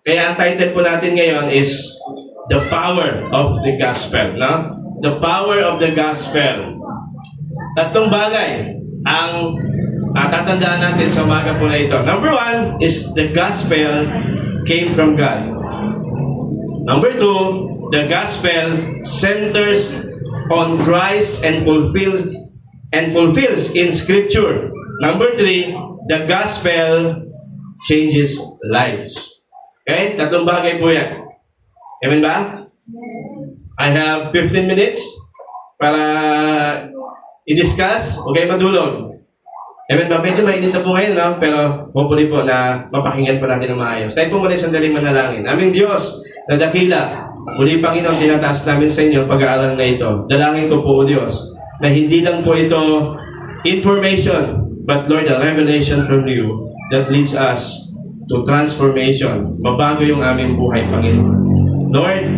Kaya ang title po natin ngayon is The Power of the Gospel. No? The Power of the Gospel. Tatlong bagay ang tatandaan natin sa umaga po na ito. Number one is the Gospel came from God. Number two, the Gospel centers on Christ and fulfills in Scripture. Number three, the Gospel changes lives. Okay? Tatlong bagay po yan. Amen ba? I have 15 minutes para i-discuss. Okay, madulog. Amen ba? Medyo mainit na po ngayon, no? Pero hopefully po na mapakinggan po natin ng maayos. Tayo po muna sandaling manalangin. Aming Diyos na dakila, muli Panginoon, tinataas namin sa inyo ang pag-aaral na ito. Dalangin ko po, O Diyos, na hindi lang po ito information, but Lord, a revelation from you that leads us to transformation. Mabago yung aming buhay, Panginoon. Lord,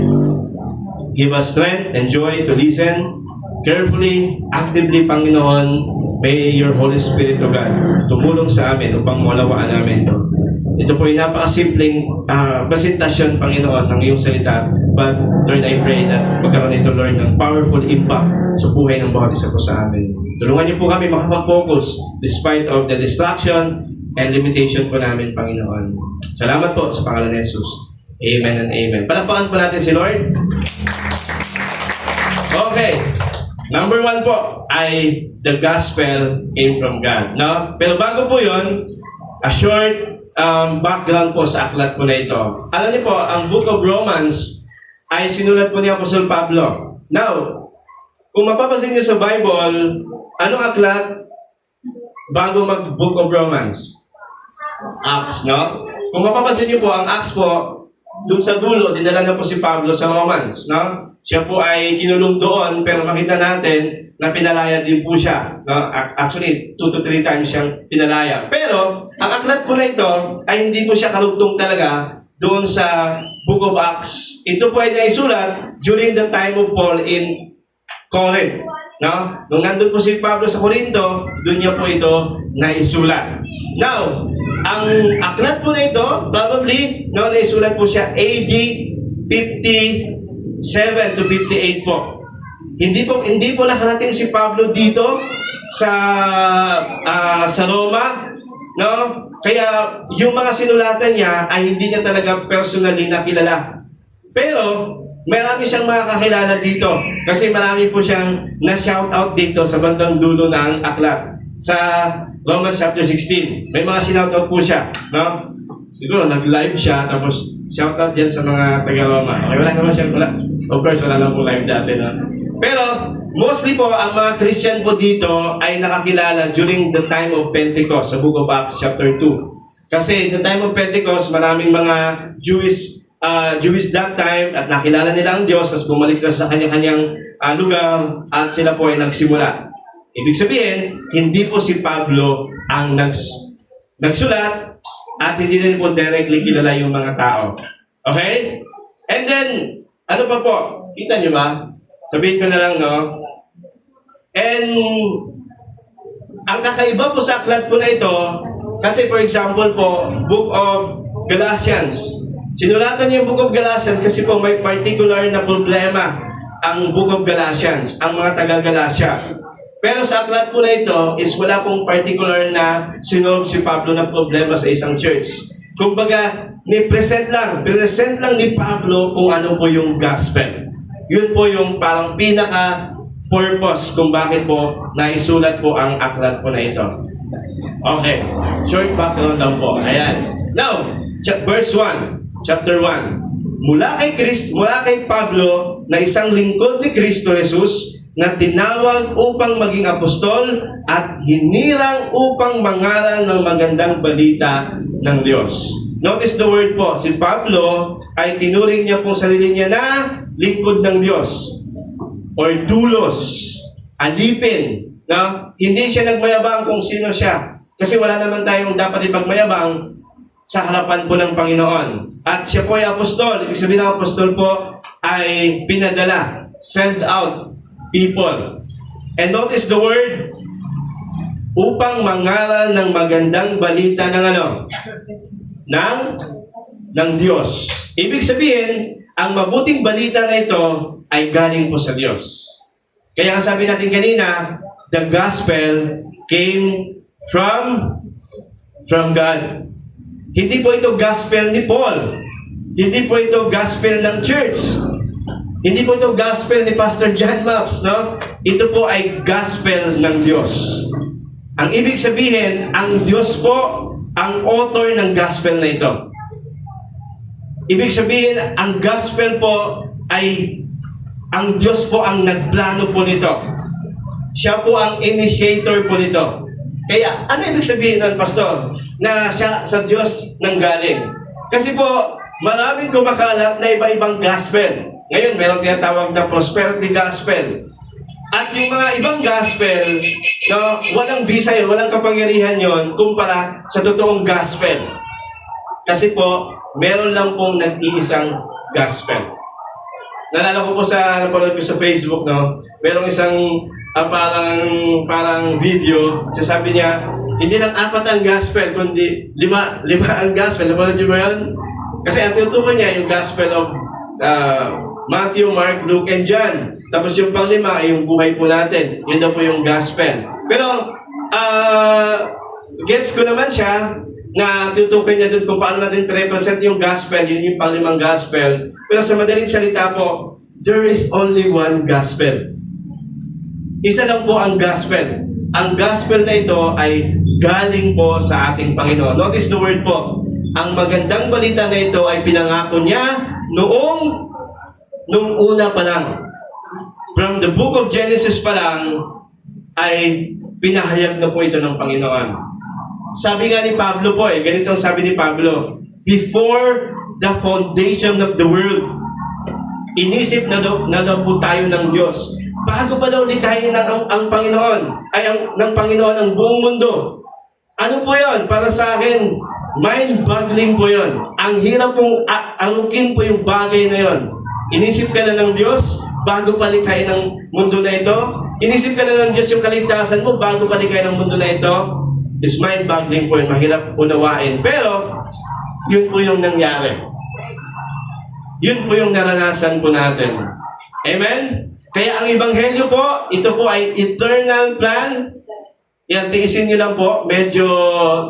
give us strength and joy to listen carefully, actively, Panginoon. May your Holy Spirit, O God, tumulong sa amin upang malawaan namin ito. Ito po ay napakasimpleng presentasyon, Panginoon, ng iyong salita. But, Lord, I pray that magkaroon ito, Lord, ng powerful impact sa buhay ng bawat isa po sa amin. Tulungan niyo po kami makapag-focus despite of the distraction and limitation po namin, Panginoon. Salamat po sa pangalan ni Jesus. Amen and amen. Palakpakan po natin si Lord. Okay. Number one po ay the gospel came from God. No? Pero bago po yun, a short background po sa aklat po na ito. Alam niyo po, ang Book of Romans ay sinulat po ni Apostol Pablo. Now, kung mapapansin niyo sa Bible, anong aklat bago mag-Book of Romans? Acts, no? Kung mapapansin niyo po, ang Acts po, doon sa dulo, dinala na po si Pablo sa Romans, no? Siya po ay kinulong doon, pero makita natin na pinalaya din po siya. No? Actually, 2 to 3 times siyang pinalaya. Pero, ang aklat po na ito ay hindi po siya kalugtong talaga doon sa Book of Acts. Ito po ay naisulat during the time of Paul in Corinth. No? Nung nandun po si Pablo sa Corinto, doon niya po ito naisulat. Now, ang aklat po na ito, probably, no, naisulat po siya AD 57 to 58 po. Hindi po nakarating si Pablo dito sa Roma, no? Kaya yung mga sinulatan niya ay hindi niya talaga personally nakilala. Pero marami siyang makakakilala dito kasi marami po siyang na-shout out dito sa bandang dulo ng aklat. Sa Romans chapter 16, may mga sinout out po siya, no? Siguro nag-live siya, tapos shout out dyan sa mga taga-Roma. Okay, wala naman siya, wala. Of course, wala lang po live dati, no? Pero, mostly po, ang mga Christian po dito ay nakakilala during the time of Pentecost, sa Book of Acts chapter 2. Kasi, the time of Pentecost, maraming mga Jewish that time, at nakilala nila ang Diyos, tapos bumalik sila sa kanya-kanyang lugar, at sila po ay nagsimula. Ibig sabihin, hindi po si Pablo ang nagsulat at hindi rin po directly kilala yung mga tao. Okay? And then, ano pa po? Kita nyo ba? Sabihin ko na lang, no? And, ang kakaiba po sa aklat po na ito, kasi for example po, Book of Galatians. Sinulatan niyo yung Book of Galatians kasi po may particular na problema ang Book of Galatians, ang mga taga-Galatia. Pero sa aklat po na ito is wala pong particular na sinolve si Pablo ng problema sa isang church. Kumbaga, present lang ni Pablo kung ano po yung gospel. Yun po yung parang pinaka-purpose kung bakit po naisulat po ang aklat po na ito. Okay, short background lang po. Ayan. Now, verse 1, chapter 1. Mula kay Pablo na isang lingkod ni Kristo Jesus na tinawag upang maging apostol at hinirang upang mangaral ng magandang balita ng Diyos. Notice the word po, si Pablo ay tinuring niya pong sarili niya na lingkod ng Diyos or doulos, alipin. No? Hindi siya nagmayabang kung sino siya. Kasi wala naman tayong dapat ipagmayabang sa harapan po ng Panginoon. At siya po ay apostol. Ibig sabihin ng apostol po ay pinadala, send out people. And notice the word, upang mangaral ng magandang balita ng ano? Ng ng Diyos. Ibig sabihin, ang mabuting balita na ito ay galing po sa Diyos. Kaya ang sabi natin kanina, the gospel came from God. Hindi po ito gospel ni Paul. Hindi po ito gospel ng church. Hindi po ito gospel ni Pastor John Maps, no? Ito po ay gospel ng Diyos. Ang ibig sabihin, ang Diyos po ang author ng gospel na ito. Ibig sabihin, ang gospel po ay ang Diyos po ang nagplano po nito. Siya po ang initiator po nito. Kaya, ano ibig sabihin nun, Pastor? Na siya sa Diyos nanggaling. Kasi po, maraming kumakalat na iba-ibang gospel. Ngayon, meron tinatawag na prosperity gospel. At yung mga ibang gospel, no, walang bisa yun, walang kapangyarihan yon kumpara sa totoong gospel. Kasi po, meron lang pong nag-iisang gospel. Nalala ko po sa napanood ko sa Facebook, no, merong isang parang video, sabi niya, hindi lang 4 ang gospel, kundi 5 ang gospel. Napanood niyo ba yun? Kasi ang tutukoy niya yung gospel of Matthew, Mark, Luke, and John. Tapos yung pang-5 ay yung buhay po natin. Yun daw po yung gospel. Pero, gets ko naman siya na tutukoy niya doon kung paano natin represent yung gospel. Yun yung pang-5 gospel. Pero sa madaling salita po, there is only one gospel. Isa lang po ang gospel. Ang gospel na ito ay galing po sa ating Panginoon. Notice the word po. Ang magandang balita na ito ay pinangako niya nung una pa lang. From the book of Genesis pa lang, ay pinahayag na po ito ng Panginoon. Sabi nga ni Pablo po, ganito ang sabi ni Pablo, before the foundation of the world, inisip na daw po tayo ng Diyos. Bago pa daw likhain ang Panginoon, ng Panginoon ang buong mundo. Ano po yon? Para sa akin, mind-boggling po yon. Ang hirap pong alukin po yung bagay na yon. Inisip ka na ng Diyos bago palikhain ang mundo na ito. Inisip ka na ng Diyos yung kaligtasan mo bago palikhain ang mundo na ito. Is mind-boggling po yun. Mahirap unawain. Pero, yun po yung nangyari. Yun po yung naranasan po natin. Amen? Kaya ang Ebanghelyo po, ito po ay eternal plan. Yan, tiisin nyo lang po. Medyo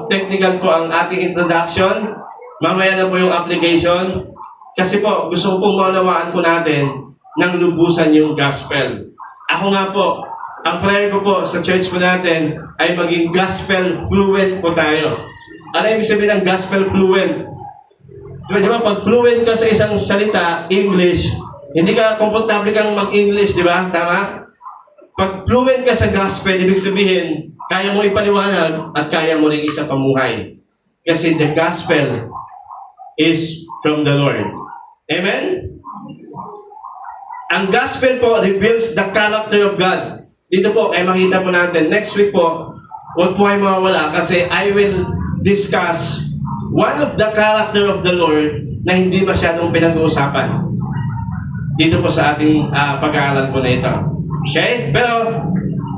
technical po ang ating introduction. Mamaya na po yung application. Kasi po, gusto ko pong maunawaan po natin ng lubusan yung gospel. Ako nga po, ang prayer ko po sa church po natin ay maging gospel fluent po tayo. Ano ibig sabihin ng gospel fluent? Di ba, pag fluent ka sa isang salita, English, hindi ka komportable kang mag-English, di ba? Tama? Pag fluent ka sa gospel, ibig sabihin, kaya mo ipaliwanag at kaya mo rin isa pamuhay. Kasi the gospel is from the Lord. Amen? Ang gospel po reveals the character of God. Dito po, ay makita po natin. Next week po, huwag po ay mawawala kasi I will discuss one of the character of the Lord na hindi masyadong pinag-uusapan. Dito po sa ating pag-aaral po na ito. Okay? Pero,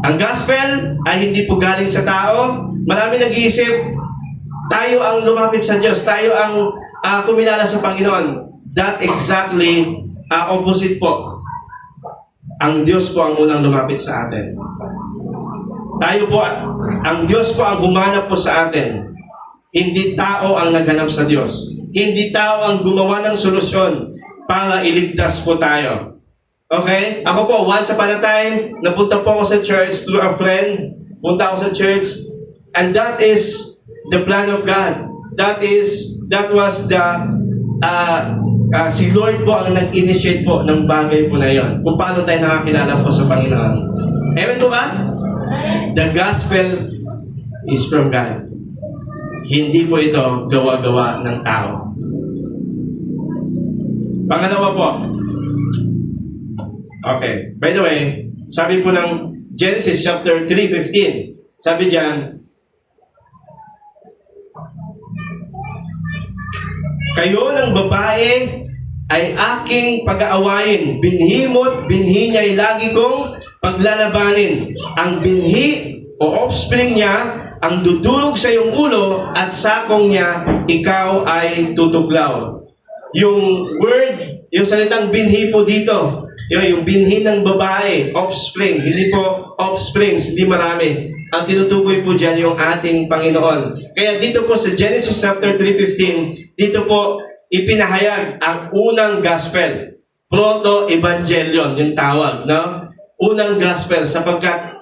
ang gospel ay hindi po galing sa tao. Marami nag-iisip, tayo ang lumapit sa Diyos. Tayo ang kumilala sa Panginoon. That exactly opposite po. Ang Diyos po ang unang lumapit sa atin. Tayo po, ang Diyos po ang humanap po sa atin. Hindi tao ang naghanap sa Diyos. Hindi tao ang gumawa ng solusyon para iligtas po tayo. Okay? Ako po, once upon a time, napunta po ako sa church through a friend. Punta ako sa church. And that is the plan of God. That was the si Lord po ang nag-initiate po ng bagay po na yon. Kung paano tayo nakakilala po sa Panginoon. Amen po ba? The gospel is from God. Hindi po ito gawa-gawa ng tao. Pangalawa po. Okay. By the way, sabi po ng Genesis chapter 3:15, sabi diyan, kayo ng babae ay aking pag-aawayin. Binhi mo't binhi niya ay lagi kong paglalabanin. Ang binhi o offspring niya ang dudulog sa iyong ulo at sakong niya, ikaw ay tutuglaw. Yung word, yung salitang binhi po dito, yung binhi ng babae, offspring, hindi po offsprings, hindi marami. Ang tinutukoy po dyan yung ating Panginoon. Kaya dito po sa Genesis chapter 3:15, dito po ipinahayag ang unang gospel. Proto-evangelion, yung tawag, no? Unang gospel, sapagkat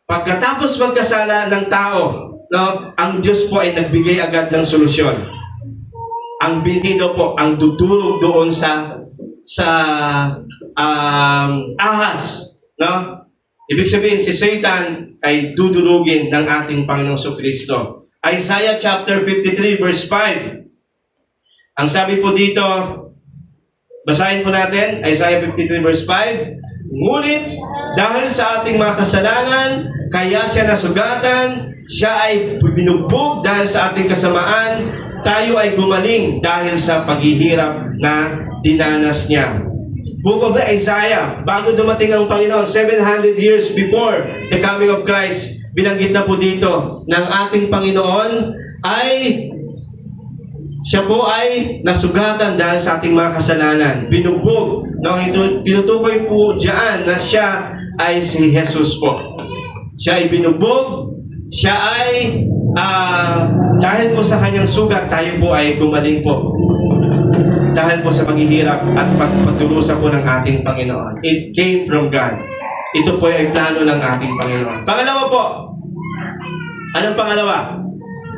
pagkatapos magkasala ng tao, no, ang Diyos po ay nagbigay agad ng solusyon. Ang binhi daw po, ang dudulog doon sa ahas, no? Ibig sabihin, si Satan ay dudulugin ng ating Panginoong Kristo. Isaiah chapter 53 verse 5. Ang sabi po dito, basahin po natin, Isaiah 53 verse 5. Ngunit, dahil sa ating mga kasalanan, kaya siya nasugatan, siya ay binugbog dahil sa ating kasamaan, tayo ay gumaling dahil sa paghihirap na dinanas niya. Book of the Isaiah, bago dumating ang Panginoon, 700 years before the coming of Christ, binanggit na po dito ng ating Panginoon ay siya po ay nasugatan dahil sa ating mga kasalanan. Binugbog. No, tinutukoy po diyan na siya ay si Jesus po. Siya ay binugbog. Siya ay dahil po sa kanyang sugat, tayo po ay gumaling po. Dahil po sa paghihirap at pagdurusa po ng ating Panginoon. It came from God. Ito po ay plano ng ating Panginoon. Pangalawa po. Anong pangalawa?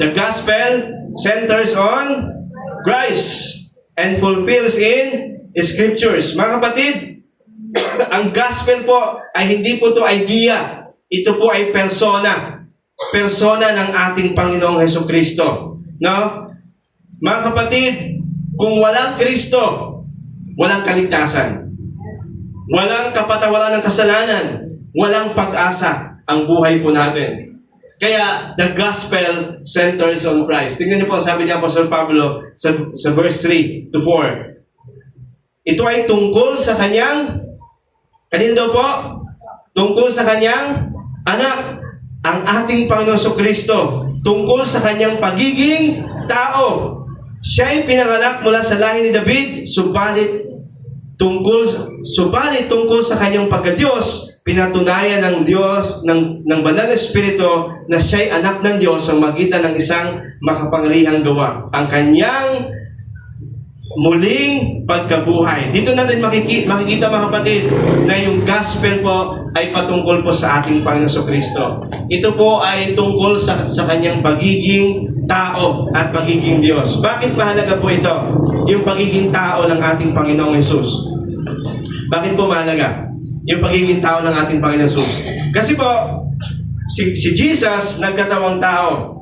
The gospel centers on Christ and fulfills in Scriptures. Mga kapatid, ang gospel po ay hindi po to idea. Ito po ay persona. Persona ng ating Panginoong Hesukristo. No? Mga kapatid, kung walang Kristo, walang kaligtasan. Walang kapatawaran ng kasalanan. Walang pag-asa ang buhay po natin. Kaya, the gospel centers on Christ. Tingnan niyo po, sabi ni Apostol Pablo sa verse 3 to 4. Ito ay tungkol sa kanyang, kanino daw po? Tungkol sa kanyang anak, ang ating Panginoon Kristo. Tungkol sa kanyang pagiging tao. Siya ay pinanganak mula sa lahi ni David, subalit tungkol sa kanyang pagka-Diyos, pinatunayan ng Diyos, ng Banal na Espiritu na siya'y anak ng Diyos sa magitan ng isang makapangyarihang gawa. Ang kanyang muling pagkabuhay. Dito natin makikita mga kapatid na yung gospel po ay patungkol po sa ating Panginoon Kristo. Ito po ay tungkol sa kanyang pagiging tao at pagiging Diyos. Bakit mahalaga po ito? Yung pagiging tao ng ating Panginoong Hesus. Bakit po mahalaga? Yung pagiging tao ng ating Panginoong Hesus. Kasi po, si Jesus nagkatawang tao.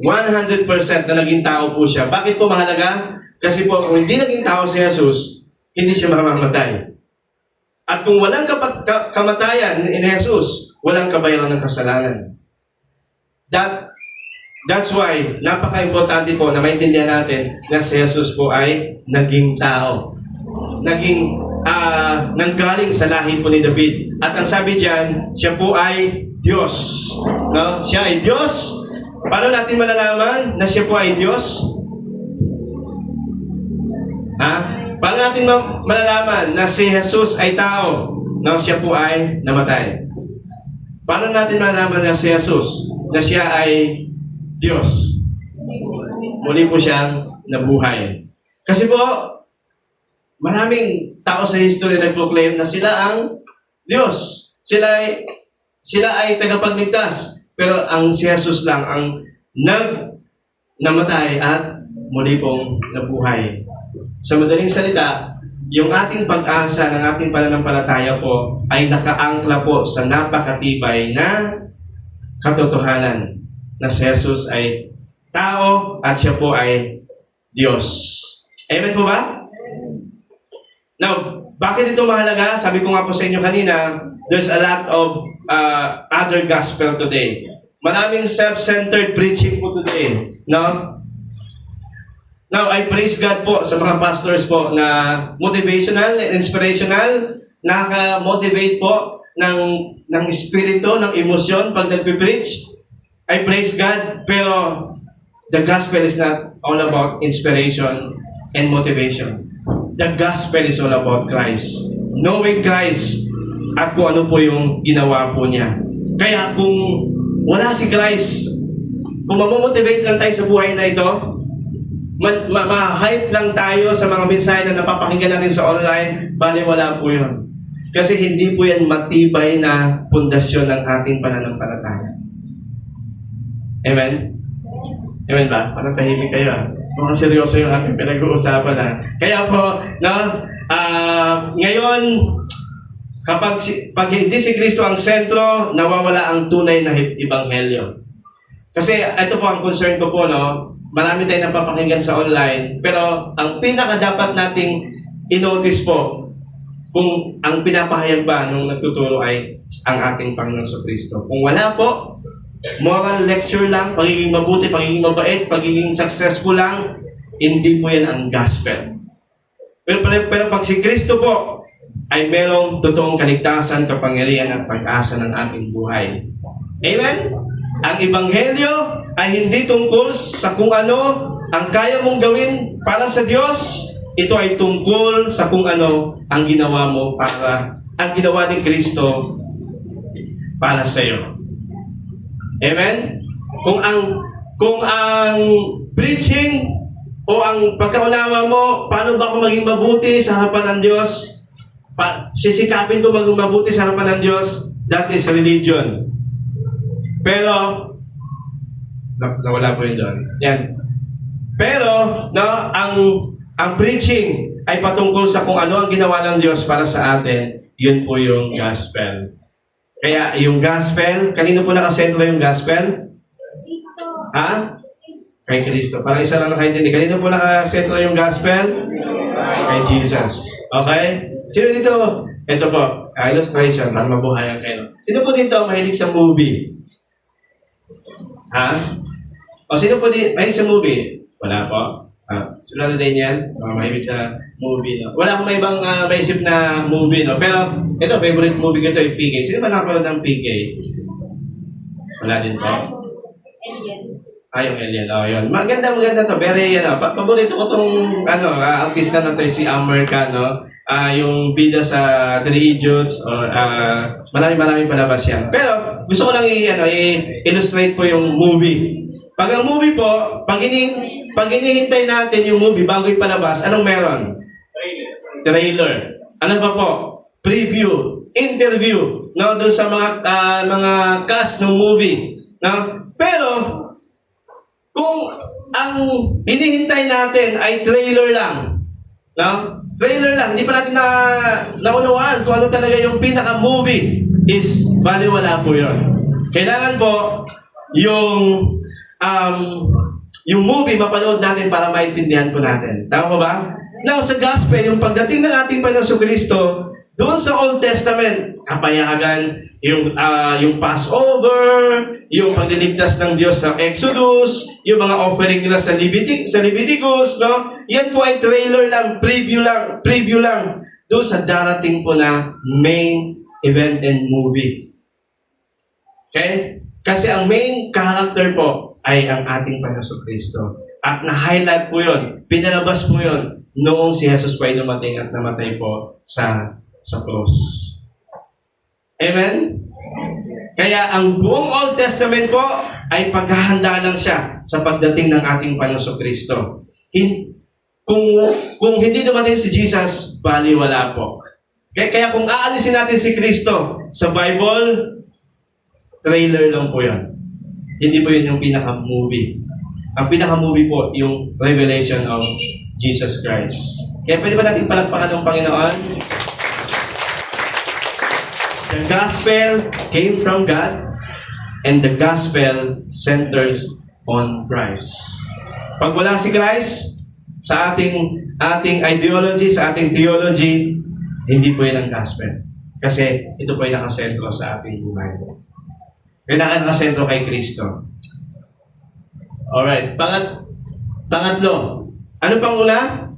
100% na naging tao po siya. Bakit po mahalaga? Kasi po, kung hindi naging tao si Jesus, hindi siya mamamatay. At kung walang kamatayan ni Jesus, walang kabayaran ng kasalanan. That's why, napaka-importante po na maintindihan natin na si Jesus po ay naging tao. Nanggaling sa lahi po ni David. At ang sabi diyan, siya po ay Diyos. No? Siya ay Diyos. Paano natin malalaman na siya po ay Diyos? Paano natin malalaman na si Jesus ay tao? No, siya po ay namatay. Paano natin malalaman na si Jesus na siya ay Diyos? Muli po siyang nabuhay. Kasi po, maraming tao sa history nag-proclaim na sila ang Diyos. Sila ay tagapagligtas. Pero ang si Jesus lang ang namatay at muli pong nabuhay. Sa madaling salita, yung ating pag-asa ng ating pananampalataya po ay nakaangkla po sa napakatibay na katotohanan na si Jesus ay tao at siya po ay Diyos. Amen po ba? Now, bakit ito mahalaga? Sabi ko nga po sa inyo kanina, there's a lot of other gospel today. Maraming self-centered preaching po today. No? Now, I praise God po sa mga pastors po na motivational and inspirational, nakaka-motivate po ng espiritu, ng emosyon pag nagpipreach. I praise God, pero the gospel is not all about inspiration and motivation. The gospel is all about Christ. Knowing Christ at kung ano po yung ginawa po niya. Kaya kung wala si Christ, kung mamomotivate lang tayo sa buhay na ito, ma-hype lang tayo sa mga mensahe na napapakinggan natin sa online, bali wala po yun. Kasi hindi po yan matibay na pundasyon ng ating pananampalataya. Amen? Amen ba? Parang tahimik kayo ah. Mukhang seryoso yung ating pinag-uusapan ah. Kaya po, no, ngayon, pag hindi si Kristo ang sentro, nawawala ang tunay na ebanghelyo. Kasi ito po ang concern ko po, no, marami tayong napapakinggan sa online, pero ang pinaka dapat nating i-notice po, kung ang pinapahayag ba nung nagtuturo ay ang ating Panginoon sa Kristo. Kung wala po, moral lecture lang, pagiging mabuti, pagiging mabait, pagiging successful lang, hindi po yan ang gospel. Pero pag si Kristo po ay merong totoong kaligtasan, kapangyarihan at pag-asa ng ating buhay. Amen? Ang ebanghelyo ay hindi tungkol sa kung ano ang kaya mong gawin para sa Diyos. Ito ay tungkol sa kung ano ang ginawa mo ang ginawa ni Kristo para sa iyo. Amen? Kung ang preaching o ang pagkaunawa mo, paano ba ako maging mabuti sa harapan ng Diyos? Sisikapin ko maging mabuti sa harapan ng Diyos, that is religion. Pero, nawala po yun doon. Yan. Pero, no, ang preaching ay patungkol sa kung ano ang ginawa ng Diyos para sa atin, yun po yung gospel. Kaya yung gospel, kanino po nakasentro yung gospel? Ha? Kay Kristo. Parang isa lang nakaintindi. Kanino po nakasentro yung gospel? Kay Jesus. Okay? Sino dito? Ito po, illustration, para mabuhayan kayo. Sino po dito mahilig sa movie? Ha? O sino po dito mahilig sa movie? Wala po. Sulado din yan, mahilig sa movie. No? Wala akong may ibang maisip na movie. No? Pero ito, favorite movie ko ito yung PK. Sino ba nakapanood ng PK? Wala din po. Yung Alien. Yun. Maganda to. Very, paborito ko tong, artista na to, si America, no? Yung bida sa Three Idiots, or marami palabas yan. Pero, gusto ko lang i-illustrate po yung movie. Pag ang movie po, pag hinihintay natin yung movie bago ipalabas, anong meron? Trailer. Ano pa po? Preview. Interview. No? Doon sa mga cast ng movie. No? Pero, kung ang hinihintay natin ay trailer lang, no? Trailer lang, hindi pa natin naunawaan kung ano talaga yung pinaka-movie, is baliwala po yun. Kailangan po yung movie mapanood natin para maintindihan po natin. Tama ba? Now, sa gospel, yung pagdating ng ating Panginoon Kristo, doon sa Old Testament, kapayagan, yung Passover, yung pagliligtas ng Diyos sa Exodus, yung mga offering nila sa Leviticus, no? Yan po ay trailer lang, preview lang, doon sa darating po na main event and movie. Okay? Kasi ang main character po ay ang ating Panginoon Kristo. At na-highlight po yun, pinalabas po yun, noong si Jesus po ay dumating at namatay po sa cross. Amen? Kaya ang buong Old Testament po ay paghahanda lang siya sa pagdating ng ating Panginoon Kristo. Kung hindi dumating si Jesus, baliwala po. Kaya kung aalisin natin si Kristo sa Bible, trailer lang po yan. Hindi po yun yung pinaka-movie. Ang pinaka-movie po, yung revelation of Jesus Christ. Kaya pwede ba natin palagpakan ng Panginoon? The gospel came from God, and the gospel centers on Christ. Pag wala si Christ, sa ating ideology, sa ating theology, hindi po yan ang gospel. Kasi ito po ay nakasentro sa ating buhay. Kailangan nakasentro kay Kristo. Alright. Pangatlo. Ano pang una?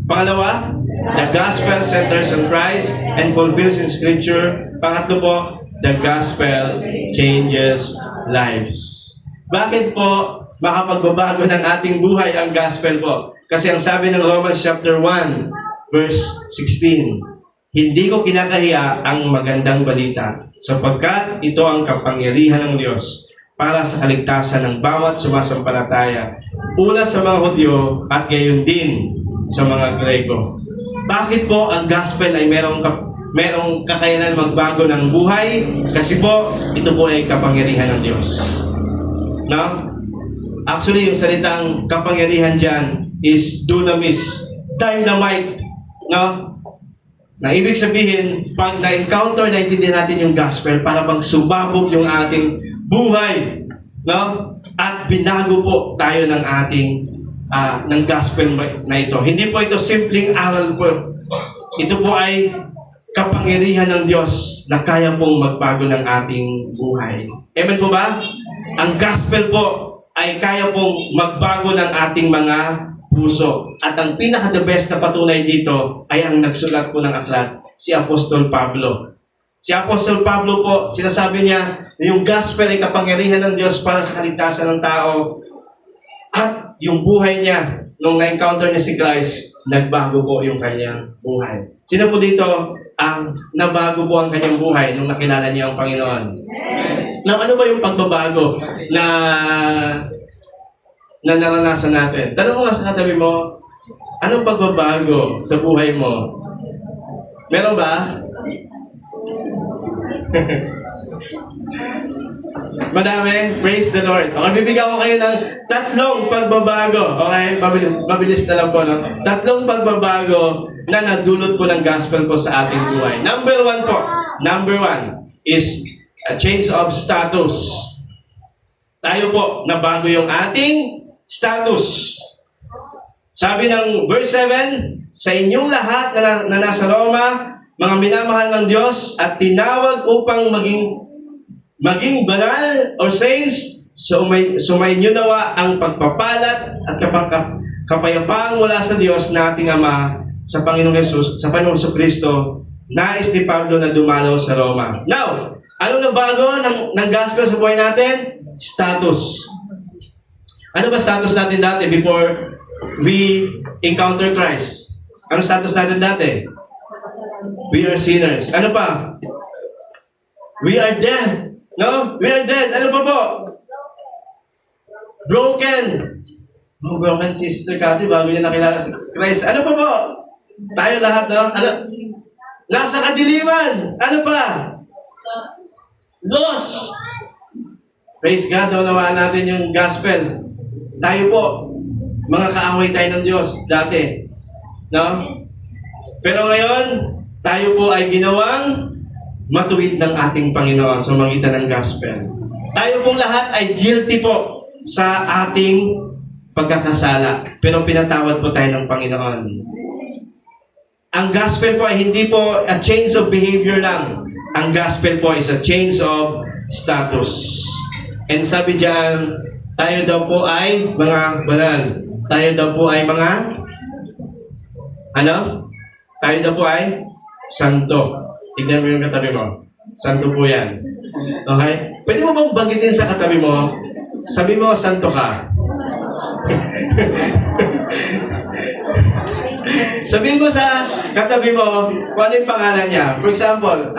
Pangalawa? The gospel centers on Christ and fulfills in Scripture. Pangatlo po, The gospel changes lives. Bakit po makapagbabago ng ating buhay ang gospel po? Kasi ang sabi ng Romans chapter 1, verse 16, hindi ko kinakahiya ang magandang balita sapagkat ito ang kapangyarihan ng Diyos para sa kaligtasan ng bawat sumasampalataya. Una sa mga Hudyo at gayon din sa mga Grego. Bakit po ang gospel ay merong kakayanan magbago ng buhay? Kasi po, ito po ay kapangyarihan ng Diyos. No? Actually, yung salitang kapangyarihan dyan is dunamis, dynamite. No? Na ibig sabihin, pag na-encounter, naintindihan natin yung gospel para bang sumabog yung ating buhay. No? At binago po tayo ng ating ng gospel na ito. Hindi po ito simpleng aral po. Ito po ay kapangyarihan ng Diyos na kaya pong magbago ng ating buhay. Amen po ba? Ang gospel po ay kaya pong magbago ng ating mga puso. At ang pinaka-the best na patunay dito ay ang nagsulat po ng aklat, si Apostol Pablo. Si Apostol Pablo po, sinasabi niya na yung gospel ay kapangyarihan ng Diyos para sa kaligtasan ng tao. At yung buhay niya, nung na-encounter niya si Christ, nagbago po yung kanyang buhay. Sino po dito ang nabago po ang kanyang buhay nung nakilala niya ang Panginoon? Now, ano ba yung pagbabago na naranasan natin? Tanong mo nga sa katabi mo, anong pagbabago sa buhay mo? Meron ba? Madami? Praise the Lord. Okay, bibigyan ko kayo ng 3 pagbabago. Okay? Mabilis na lang po. No? 3 pagbabago na nadulot po ng gospel po sa ating buhay. Number 1 po. Number 1 is a change of status. Tayo po, nabago yung ating status. Sabi ng verse 7, sa inyong lahat na nasa Roma, mga minamahal ng Diyos at tinawag upang maging banal or saints, sumainyo nawa ang pagpapalat at kapayapaan mula sa Diyos na ating Ama sa Panginoong Jesus, sa Panginoong Kristo. Nais ni Pablo na dumalaw sa Roma. Now, ano na bago ng gospel sa buhay natin? Status. Ano ba status natin dati before we encounter Christ? Ano status natin dati? We are sinners. Ano pa? We are dead. No? We are dead. Ano pa po? Broken. Oh, broken si Sister Cathy bago niya nakilala si Christ. Ano pa po? Tayo lahat, no? Ano? Nasa kadiliman. Ano pa? Lost. Praise God, naunawaan natin yung gospel. Tayo po, mga kaaway tayo ng Diyos dati. No? Pero ngayon, tayo po ay ginawang matuwid ng ating Panginoon sa magitan ng gospel. Tayo pong lahat ay guilty po sa ating pagkakasala. Pero pinatawad po tayo ng Panginoon. Ang gospel po ay hindi po a change of behavior lang. Ang gospel po is a change of status. And sabi diyan, tayo daw po ay mga banal. Tayo daw po ay mga tayo daw po ay santo. Tignan mo yung katabi mo. Santo po yan. Okay? Pwede mo bang banggitin sa katabi mo? Sabi mo, santo ka. Sabihin mo sa katabi mo kung ano yung pangalan niya. For example,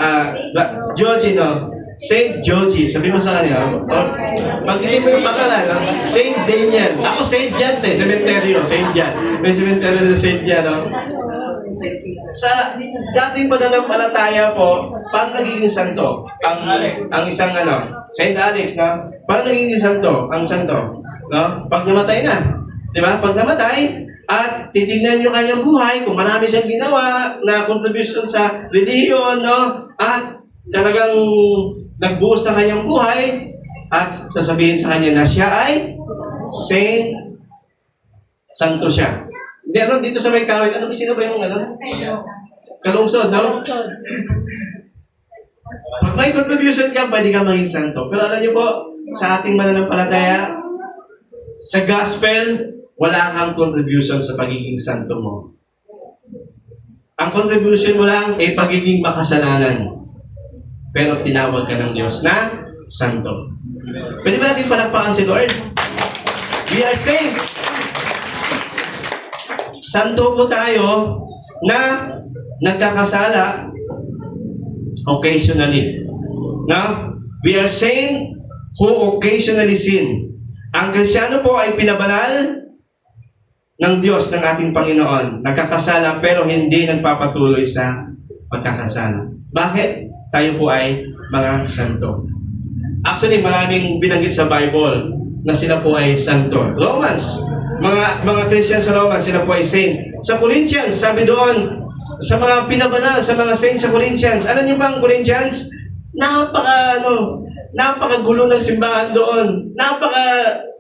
Georgie, no? Saint Georgie. Sabihin mo sa kanya. Banggitin mo yung pangalan. No? Saint Daniel. Ako Saint Jan, cementerio. Saint Jan. May cementerio na Saint Jan, no? Sa dating pananampalataya po, paano nagiging santo? Ang isang Saint Alex, no? Paano nagiging santo? Ang santo, no? Pag namatay na. Di ba? Pag namatay, at titignan yung kanyang buhay, kung marami siyang ginawa na contribution sa reliyon, no? At talagang nagbuhos ng kanyang buhay, at sasabihin sa kanya na siya ay Saint, santo siya. Hindi, dito sa may kawit, sino ba yung kalungsod, no? Pag may contribution ka, pwede ka maging santo. Pero alam niyo po, sa ating mananampalataya, sa gospel, wala kang contribution sa pagiging santo mo. Ang contribution mo lang ay pagiging makasalanan. pero tinawag ka ng Diyos na santo. Pwede ba natin palakpakan si Lord? We are saved. Santo po tayo na nagkakasala occasionally. No? We are saints who occasionally sin. Ang Kristiyano po ay pinabanal ng Diyos, ng ating Panginoon. Nagkakasala pero hindi nagpapatuloy sa pagkakasala. Bakit? Tayo po ay mga santo. Actually, maraming binanggit sa Bible na sila po ay santo. Romans, mga Christian sa Romans, sila po ay saint. Sa Corinthians, sabi doon, sa mga pinabanal, sa mga saint sa Corinthians, alam niyo ba ang Corinthians? Napakagulo ng simbahan doon.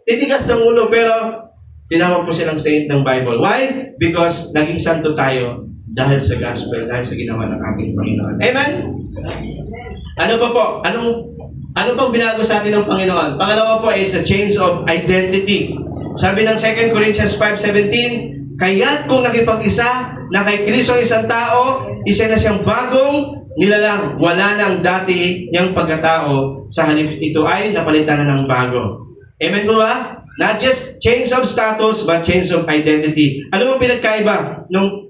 Titigas ng ulo, pero tinawag po silang saint ng Bible. Why? Because naging santo tayo dahil sa gospel, dahil sa ginawa ng ating Panginoon. Amen? Ano pa po? Ano pang binago sa atin ng Panginoon? Pangalawa po is a change of identity. Sabi ng 2 Corinthians 5:17, kaya't kung nakipag-isa na kay Kristo isang tao, isa na siyang bagong nilalang. Wala nang dati niyang pagkatao, sa halip ito ay napalitan na ng bago. Amen po ba? Not just change of status, but change of identity. Ano mo pinagkaiba yung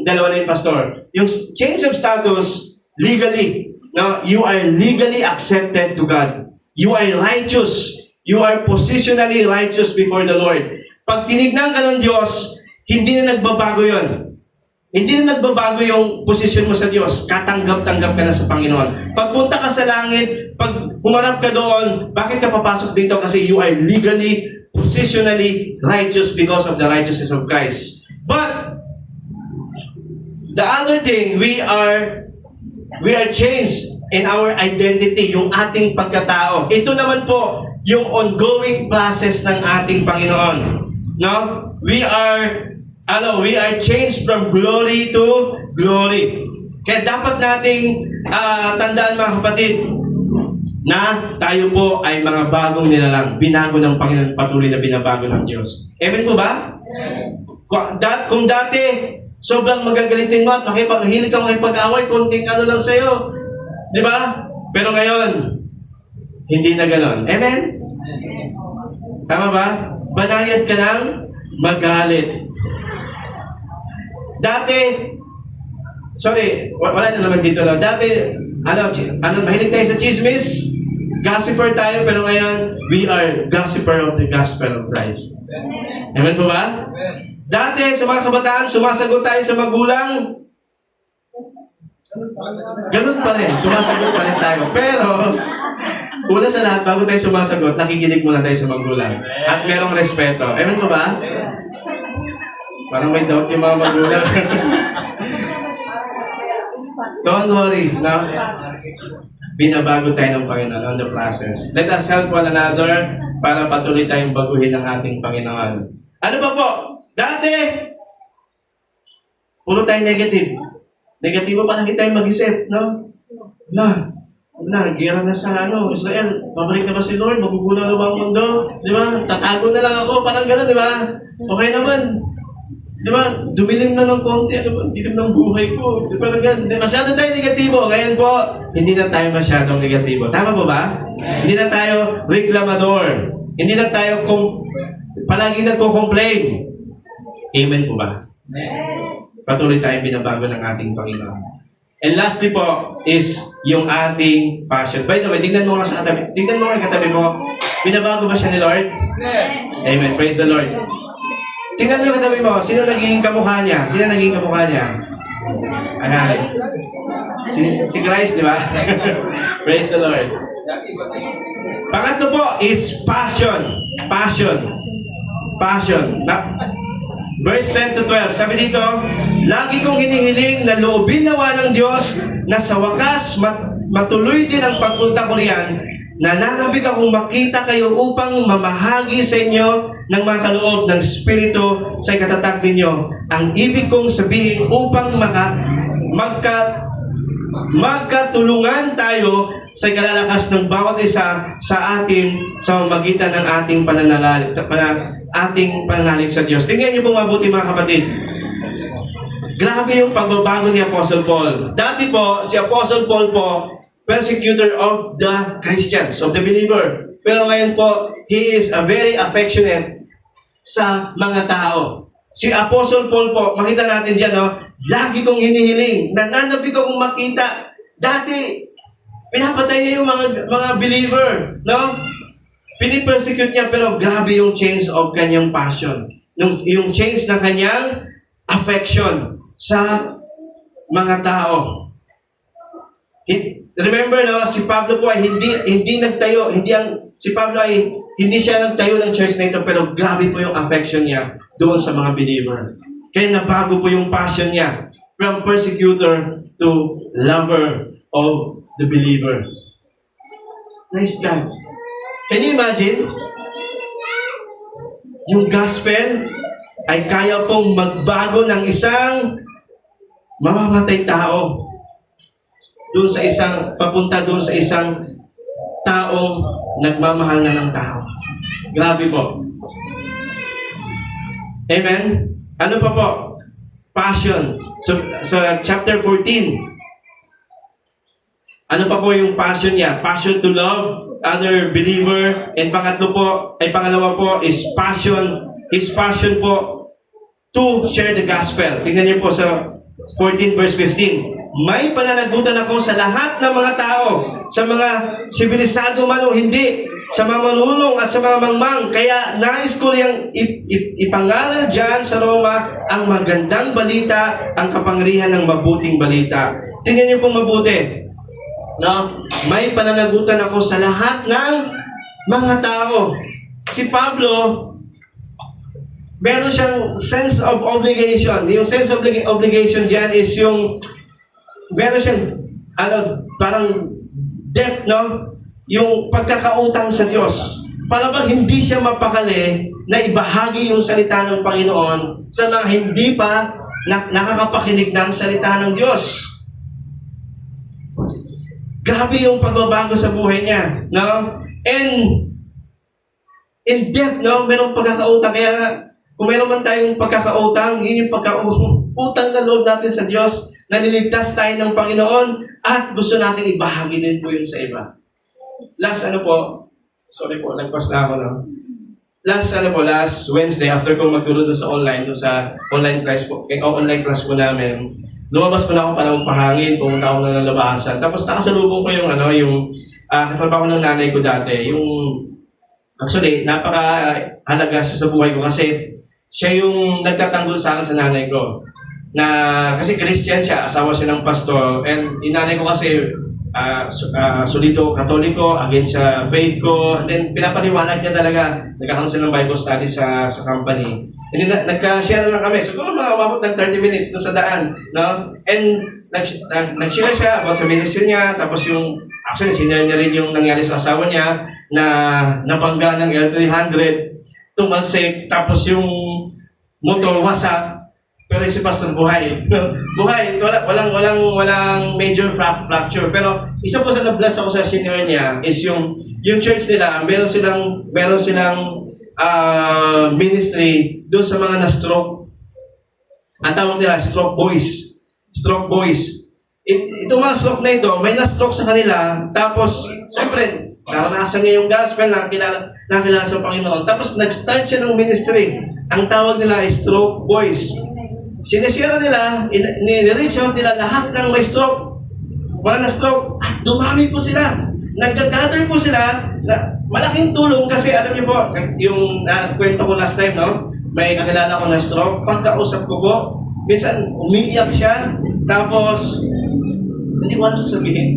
dalawa na yung pastor? Yung change of status, legally. No, you are legally accepted to God. You are righteous. You are positionally righteous before the Lord. Pag tinignan ka ng Diyos, hindi na nagbabago yon. Hindi na nagbabago yung posisyon mo sa Diyos. Katanggap-tanggap ka na sa Panginoon. Pagpunta ka sa langit, pag humarap ka doon, bakit ka papasok dito? Kasi you are legally, positionally righteous because of the righteousness of Christ. But, the other thing, we are changed in our identity, yung ating pagkatao. Ito naman po, yung ongoing process ng ating Panginoon. No? We are changed from glory to glory. Kaya dapat nating tandaan mga kapatid, na tayo po ay mga bagong nilalang, binago ng Panginoon, patuloy na binabago ng Diyos. Amen po ba? Kung dati, sobrang magagalitin mo at mahilig ka makipag-away, konting ano lang sa'yo. Di ba? Pero ngayon, hindi na ganon. Amen? Tama ba? Banayad ka ng magalit. Dati, wala na naman dito. No? Dati, mahilig tayo sa chismis, gossiper tayo, pero ngayon, we are gossiper of the gospel of Christ. Amen po ba? Dati, sa mga kabataan, sumasagot tayo sa magulang. Ganun pa rin, sumasagot pa rin tayo. Pero, una sa lahat, bago tayo sumasagot, nakikinig muna tayo sa magulang. At merong respeto. Amen po ba? Parang may doubt yung mga magulang. Don't worry, no? Binabago tayo ng Panginoon on the process. Let us help one another para patuloy tayong baguhin ang ating Panginoon. Ano ba po? Dati, puro tayo negative. Negatibo pa lagi tayo mag-isip, no? Gira na sa Israel. Babalik na ba si Lord? Magugulang na ba ang mundo? Di ba? Tatago na lang ako. Parang gano'n, di ba? Okay naman. Di ba? Dumilim na ng konti. Dilim ng buhay ko. Di ba? Masyado tayo negatibo. Ngayon po, hindi na tayo masyadong negatibo. Tama po ba? Hindi na tayo reklamador. Hindi na tayo palagi nagko-complain. Amen po ba? Patuloy tayong binabago ng ating Panginoon. And lastly po is yung ating passion. By the way, tingnan mo nga sa katabi. Tingnan mo nga katabi mo. Binabago ba siya ni Lord? Amen. Praise the Lord. Tingnan mo yung katabi mo. Sino naging kamukha niya? Sino naging kamukha niya? Ayan. Si Christ, di ba? Praise the Lord. Pangatlo po is passion. Passion. Verse 10 to 12, sabi dito, lagi kong hinihiling na loobin nawa ng Diyos na sa wakas matuloy din ang pagpunta ko riyan. Nananabik akong makita kayo upang mamahagi sa inyo ng mga kaloob ng Espiritu sa ikatatag ninyo. Ang ibig kong sabihin upang magkatulungan tayo sa ikalalakas ng bawat isa sa atin sa magitan ng ating pananalig sa Diyos. Tingnan niyo po mabuti mga kapatid. Grabe yung pagbabago ni Apostle Paul. Dati po, si Apostle Paul po, persecutor of the Christians, of the believer. Pero ngayon po, he is a very affectionate sa mga tao. Si Apostle Paul po, makita natin dyan, no? Lagi kong hinihiling, nananapig akong makita. Dati, pinapatay niya yung mga believer, no? Pinipersecute niya, pero grabe yung change of kanyang passion. Yung change ng kanyang affection sa mga tao. Remember, no, si Pablo po ay hindi nagtayo, si Pablo ay hindi siya nagtayo ng church na ito, pero grabe po yung affection niya doon sa mga believer. Kaya nabago po yung passion niya from persecutor to lover of the believer. Nice God. Can you imagine? Yung gospel ay kaya pong magbago ng isang mamamatay tao papunta doon sa isang taong nagmamahal na ng tao. Grabe po. Amen? Ano pa po? Passion. So, sa chapter 14, ano pa po yung passion niya? Passion to love other believer. And pangalawa po is passion. His passion po to share the gospel. Tingnan niyo po sa 14 verse 15. May pananagutan ako sa lahat ng mga tao, sa mga sibilisado man o hindi, sa mga manunong at sa mga mangmang. Kaya nais ko riyang ipangaral dyan sa Roma ang magandang balita, ang kapangyarihan ng mabuting balita. Tingnan niyo pong mabuti. No? May pananagutan ako sa lahat ng mga tao. Si Pablo, meron siyang sense of obligation. Yung sense of obligation dyan is yung meron siyang parang debt, no? Yung pagkakautang sa Diyos. Para bang hindi siya mapakali na ibahagi yung salita ng Panginoon sa mga hindi pa nakakapakinig ng salita ng Diyos. Grabe yung pagbabago sa buhay niya, no? And in depth, no? Merong pagkakautang. Kaya kung meron man tayong pagkakautang, yun yung pagkautang na loob natin sa Diyos, na niligtas tayo ng Panginoon at gusto natin ibahagi din po yun sa iba. Last sorry po, nagpas na ako, no? Last Wednesday, after ko magturo doon sa online class po namin, lumabas po na ako para magpahangin, pumunta ako na ng labasan. Tapos nakasalubong ko yung katrabaho ng nanay ko dati. Actually, napakahalaga siya sa buhay ko kasi siya yung nagtatanggol sa akin sa nanay ko. Kasi Christian siya, asawa siya ng pastor, and inanay ko kasi solido katoliko, against sa faith ko, and then pinapaniwanag niya talaga, nagkakaroon siya ng Bible study sa company. And then nagka-share lang kami, siguro mga umabot ng 30 minutes doon sa daan, no? And nag-share siya about sa ministry niya, tapos actually, sinare niya rin yung nangyari sa asawa niya, na nabangga ng L300, tumalsik, tapos yung motor wasak, pero si Pastor buhay. Buhay, walang major fracture. Pero isa po sa na-bless ako sa senior niya is yung church nila, meron silang ministry doon sa mga na-stroke. Ang tawag nila, stroke boys. Stroke boys. Itong mga stroke na ito, may na-stroke sa kanila, tapos, siyempre, naranasan niya yung gospel, nakilala sa Panginoon. Tapos, nag-start siya ng ministry. Ang tawag nila ay stroke boys. Sinisira nila, ni-reach out nila lahat ng may stroke. Mga na-stroke, at dumami po sila. Nag-gather po sila, malaking tulong kasi alam niyo po, yung kwento ko last time, no? May kakilala ko na stroke, pagkausap ko po, minsan umiiyak siya, tapos hindi ko alam sasabihin.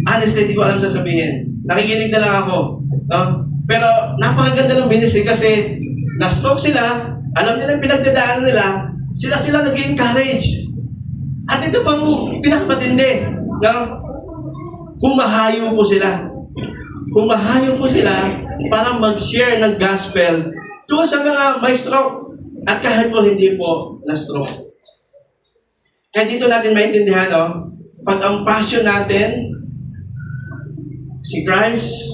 Honestly, hindi ko alam sasabihin. Nakikinig na lang ako. No? Pero napakaganda ng ministry kasi na-stroke sila, alam nila yung pinagdadaanan nila, sila nag-encourage. At ito pang pinakapatindi. No? Humahayo po sila. Humahayo po sila para mag-share ng gospel doon sa mga may stroke. At kahit po hindi po na-stroke. Kaya dito natin maintindihan, no? Pag ang passion natin, si Christ,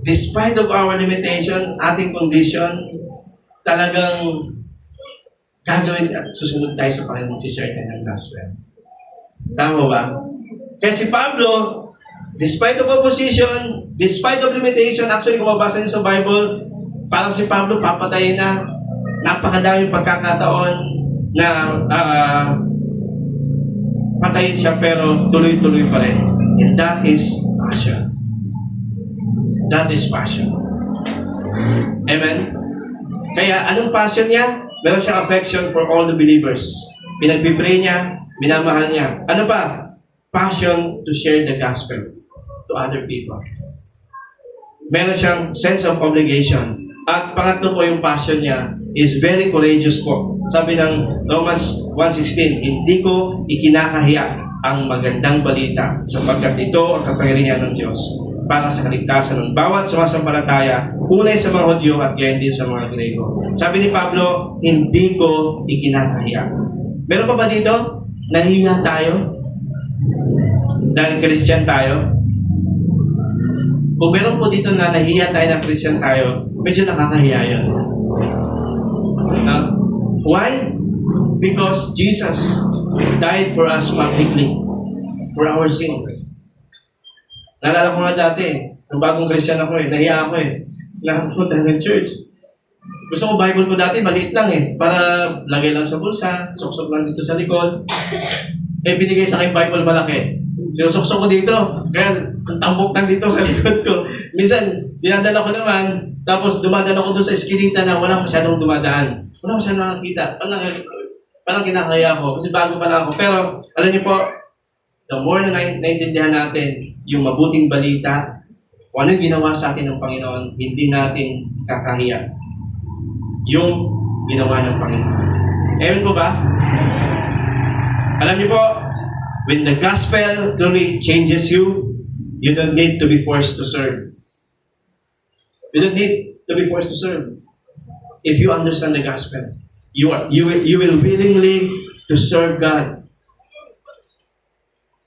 despite of our limitation, ating condition, talagang gagawin at susunod tayo sa Panginoon, si-share tayo ng gospel. Tama ba? Kaya si Pablo, despite of opposition, despite of limitation, actually kung mabasa niyo sa Bible, parang si Pablo papatayin na. Napakadaming pagkakataon na patayin siya pero tuloy-tuloy pa rin. And that is passion. That is passion. Amen? Kaya anong passion niya? Meron siyang affection for all the believers. Pinagpipray niya, minamahal niya. Ano pa? Passion to share the gospel to other people. Meron siyang sense of obligation. At pangatlo po yung passion niya is very courageous po. Sabi ng Romans 1:16, hindi ko ikinakahiya ang magandang balita sapagkat ito ang kapangyarihan ng Diyos para sa kaligtasan ng bawat sumasampalataya, unay sa mga Hudyo at gayon din sa mga Grego. Sabi ni Pablo, hindi ko ikinakahiya. Meron pa ba dito? Nahiya tayo? Dahil Christian tayo? Kung meron po dito na nahiya tayo na Christian tayo, medyo nakakahiya yun. Why? Because Jesus died for us publicly, for our sins. Naalala ko nga dati, nung bagong Christian ako nahiya ako nakapunta ng church. Gusto ko Bible ko dati, maliit lang para lagay lang sa bulsa, suksok lang dito sa likod. Binigay sa akin Bible malaki. Sinusuksok ko dito, kaya ang tambok lang dito sa likod ko. Minsan, dinadala ko naman, tapos dumadala ko doon sa eskinita na wala masyadong dumadaan. Wala masyadong nakakita. Parang kinakaya ko, kasi bago pa lang ako. Pero, alam niyo po, the more na naintindihan natin yung mabuting balita, kung ano yung ginawa sa atin ng Panginoon, hindi natin kakahiya. Yung ginawa ng Panginoon. Ewan ko ba? Alam niyo po, when the gospel truly changes you, you don't need to be forced to serve. You don't need to be forced to serve. If you understand the gospel, you will willingly to serve God.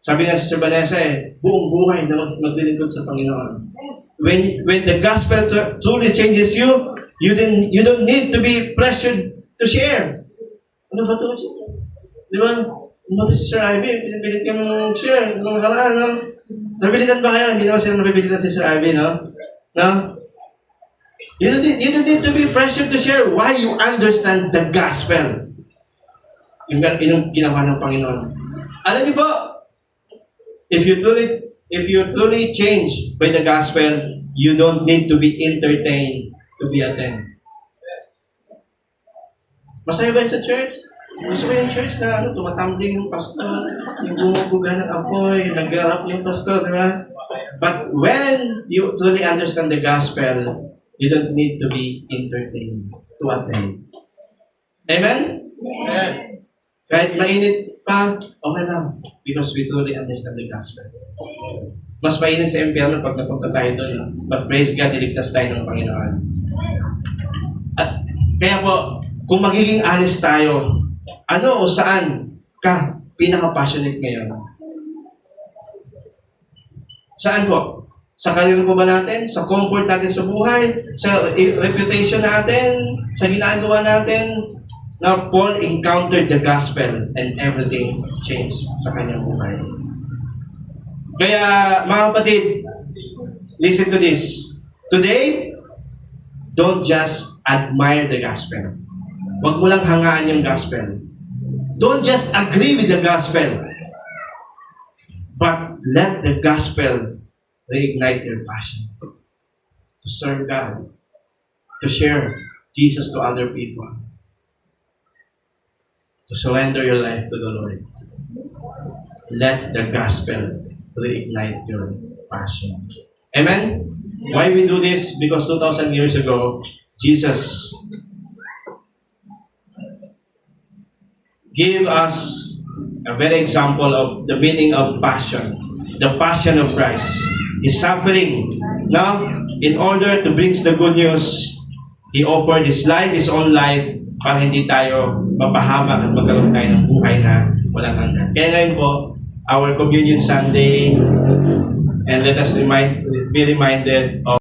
Sabi nga si Sir Vanessa buong buhay na maglilingkod sa Panginoon. When the gospel truly changes you, you don't need to be pressured to share. Ano ba ito? Di ba? Ano ito si Sir Ivy? Pinipilit ka mong share. Anong halaan, no? Nabilitan ba kayo? Hindi naman sila nabilitan si Sir Ivy, no? No? You don't need to be pressured to share why you understand the gospel. Yung ginawa ng Panginoon. Alam niyo po, if you truly change by the gospel, you don't need to be entertained to be attended. Masaya ba sa church? Gusto ko yung church na tumatambling yung pastor, yung bumubuga ng apoy, nag-garap yung pastor, di ba? But when you truly understand the gospel, you don't need to be entertained to attend. Amen? Amen. Kahit mainit pa, okay lang. Because we truly understand the gospel. Mas mainit sa impyerno pag napunta tayo doon. But praise God, iligtas tayo ng Panginoon. At kaya po, kung magiging honest tayo, ano o saan ka pinaka-passionate ngayon? Saan po? Sa career po ba natin? Sa comfort natin sa buhay? Sa reputation natin? Sa ginagawa natin? Now, Paul encountered the gospel and everything changed sa kanyang buhay. Kaya, mga kapatid, listen to this. Today, don't just admire the gospel. Huwag mo lang hangaan yung gospel. Don't just agree with the gospel. But let the gospel reignite your passion to serve God, to share Jesus to other people, to surrender your life to the Lord. Let the gospel reignite your passion. Amen? Why we do this? Because 2,000 years ago, Jesus gave us a very example of the meaning of passion. The passion of Christ. His suffering. Now, in order to bring the good news, He offered His life, His own life, para hindi tayo mapahamak at magkaroon tayo ng buhay na walang hanggan. Kaya ngayon po, our Communion Sunday, and let us be reminded of